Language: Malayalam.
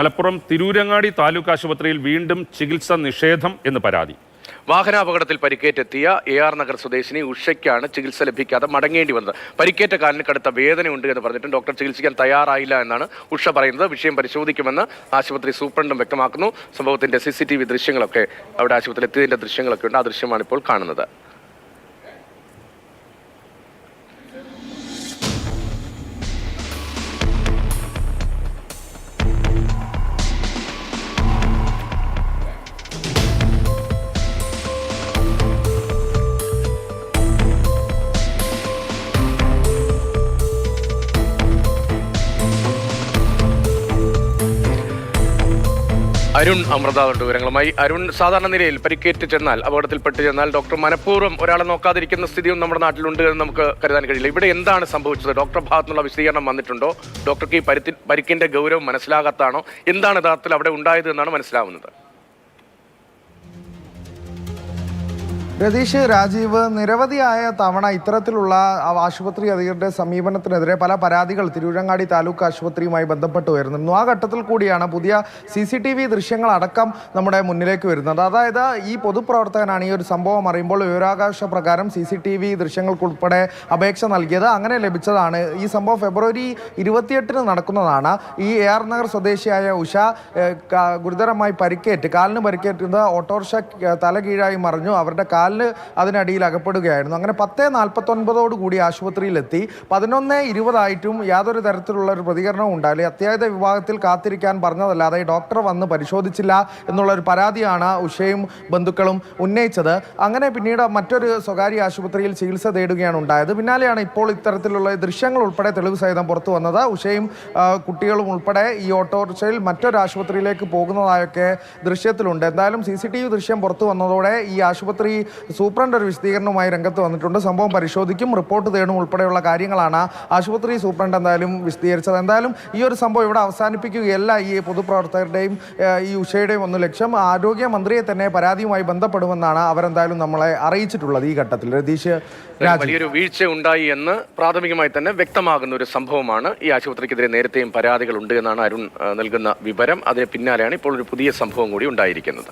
മലപ്പുറം തിരൂരങ്ങാടി താലൂക്ക് ആശുപത്രിയിൽ വീണ്ടും ചികിത്സ നിഷേധം എന്ന് പരാതി. വാഹനാപകടത്തിൽ പരിക്കേറ്റെത്തിയ AR നഗർ സ്വദേശിനി ഉഷയ്ക്കാണ് ചികിത്സ ലഭിക്കാതെ മടങ്ങേണ്ടി വന്നത്. പരിക്കേറ്റ കാലിന് കടുത്ത വേദനയുണ്ട് എന്ന് പറഞ്ഞിട്ടും ഡോക്ടർ ചികിത്സിക്കാൻ തയ്യാറായില്ല എന്നാണ് ഉഷ പറയുന്നത്. വിഷയം പരിശോധിക്കുമെന്ന് ആശുപത്രി സൂപ്രണ്ടും വ്യക്തമാക്കുന്നു. സംഭവത്തിന്റെ CCTV ദൃശ്യങ്ങളൊക്കെ അവിടെ ആശുപത്രിയിൽ എത്തിയതിന്റെ ദൃശ്യങ്ങളൊക്കെ ഉണ്ട്. ആ ദൃശ്യമാണ് ഇപ്പോൾ കാണുന്നത്. അരുൺ അമൃതയുണ്ട് വിവരങ്ങളുമായി. അരുൺ, സാധാരണ നിലയിൽ പരിക്കേറ്റ് ചെന്നാൽ, അപകടത്തിൽപ്പെട്ട് ചെന്നാൽ ഡോക്ടർ മനഃപൂർവ്വം ഒരാളെ നോക്കാതിരിക്കുന്ന സ്ഥിതിയും നമ്മുടെ നാട്ടിലുണ്ട് എന്ന് നമുക്ക് കരുതാൻ കഴിയില്ല. ഇവിടെ എന്താണ് സംഭവിച്ചത്? ഡോക്ടർ ഭാഗത്തുനിന്നുള്ള വിശദീകരണം വന്നിട്ടുണ്ടോ? ഡോക്ടർക്ക് ഈ പരിക്കിന്റെ ഗൗരവം മനസ്സിലാകാത്താണോ? എന്താണ് യഥാർത്ഥത്തിൽ അവിടെ ഉണ്ടായത് എന്നാണ് മനസ്സിലാവുന്നത്? രതീഷ്, രാജീവ്, നിരവധിയായ തവണ ഇത്തരത്തിലുള്ള ആശുപത്രി അധികൃതരുടെ സമീപനത്തിനെതിരെ പല പരാതികൾ തിരൂരങ്ങാടി താലൂക്ക് ആശുപത്രിയുമായി ബന്ധപ്പെട്ട് വരുന്നു. ആ ഘട്ടത്തിൽ കൂടിയാണ് പുതിയ CCTV ദൃശ്യങ്ങളടക്കം നമ്മുടെ മുന്നിലേക്ക് വരുന്നത്. അതായത് ഈ പൊതുപ്രവർത്തകനാണ് ഈ ഒരു സംഭവം അറിയുമ്പോൾ വിവരാവകാശ പ്രകാരം CCTV ദൃശ്യങ്ങൾക്കുൾപ്പെടെ അപേക്ഷ നൽകിയത്. അങ്ങനെ ലഭിച്ചതാണ്. ഈ സംഭവം ഫെബ്രുവരി 28 നടക്കുന്നതാണ്. ഈ AR നഗർ സ്വദേശിയായ ഉഷ ഗുരുതരമായി കാലിന് പരിക്കേറ്റത് ഓട്ടോറിക്ഷ തലകീഴായി മറിഞ്ഞു. അവരുടെ അതിനടിയിൽ അകപ്പെടുകയായിരുന്നു. അങ്ങനെ 10:49 കൂടി ആശുപത്രിയിലെത്തി. 11:20 യാതൊരു തരത്തിലുള്ള ഒരു പ്രതികരണവും ഉണ്ടായില്ല. അത്യാഹിത വിഭാഗത്തിൽ കാത്തിരിക്കാൻ പറഞ്ഞതല്ലാതെ ഡോക്ടർ വന്ന് പരിശോധിച്ചില്ല എന്നുള്ള ഒരു പരാതിയാണ് ഉഷയും ബന്ധുക്കളും ഉന്നയിച്ചത്. അങ്ങനെ പിന്നീട് മറ്റൊരു സ്വകാര്യ ആശുപത്രിയിൽ ചികിത്സ തേടുകയാണ് ഉണ്ടായത്. പിന്നാലെയാണ് ഇപ്പോൾ ഇത്തരത്തിലുള്ള ദൃശ്യങ്ങൾ ഉൾപ്പെടെ തെളിവ് സഹിതം പുറത്തു വന്നത്. ഉഷയും കുട്ടികളും ഉൾപ്പെടെ ഈ ഓട്ടോറിക്ഷയിൽ മറ്റൊരു ആശുപത്രിയിലേക്ക് പോകുന്നതായൊക്കെ ദൃശ്യത്തിലുണ്ട്. എന്തായാലും CCTV ദൃശ്യം പുറത്തു വന്നതോടെ ഈ ആശുപത്രി സൂപ്രണ്ട് ഒരു വിശദീകരണവുമായി രംഗത്ത് വന്നിട്ടുണ്ട്. സംഭവം പരിശോധിക്കും, റിപ്പോർട്ട് തേടും ഉൾപ്പെടെയുള്ള കാര്യങ്ങളാണ് ആശുപത്രി സൂപ്രണ്ട് എന്തായാലും വിശദീകരിച്ചത്. എന്തായാലും ഈ ഒരു സംഭവം ഇവിടെ അവസാനിപ്പിക്കുകയല്ല ഈ പൊതുപ്രവർത്തകരുടെയും ഈ ഉഷയുടെയും ഒന്നും ലക്ഷ്യം. ആരോഗ്യമന്ത്രിയെ തന്നെ പരാതിയുമായി ബന്ധപ്പെടുമെന്നാണ് അവരെന്തായാലും നമ്മളെ അറിയിച്ചിട്ടുള്ളത്. ഈ ഘട്ടത്തിൽ രതീഷ്, വലിയൊരു വീഴ്ച ഉണ്ടായി എന്ന് പ്രാഥമികമായി തന്നെ വ്യക്തമാകുന്ന ഒരു സംഭവമാണ്. ഈ ആശുപത്രിക്കെതിരെ നേരത്തെയും പരാതികൾ ഉണ്ട് എന്നാണ് അരുൺ നൽകുന്ന വിവരം. അതിന് പിന്നാലെയാണ് ഇപ്പോൾ ഒരു പുതിയ സംഭവം കൂടി ഉണ്ടായിരിക്കുന്നത്.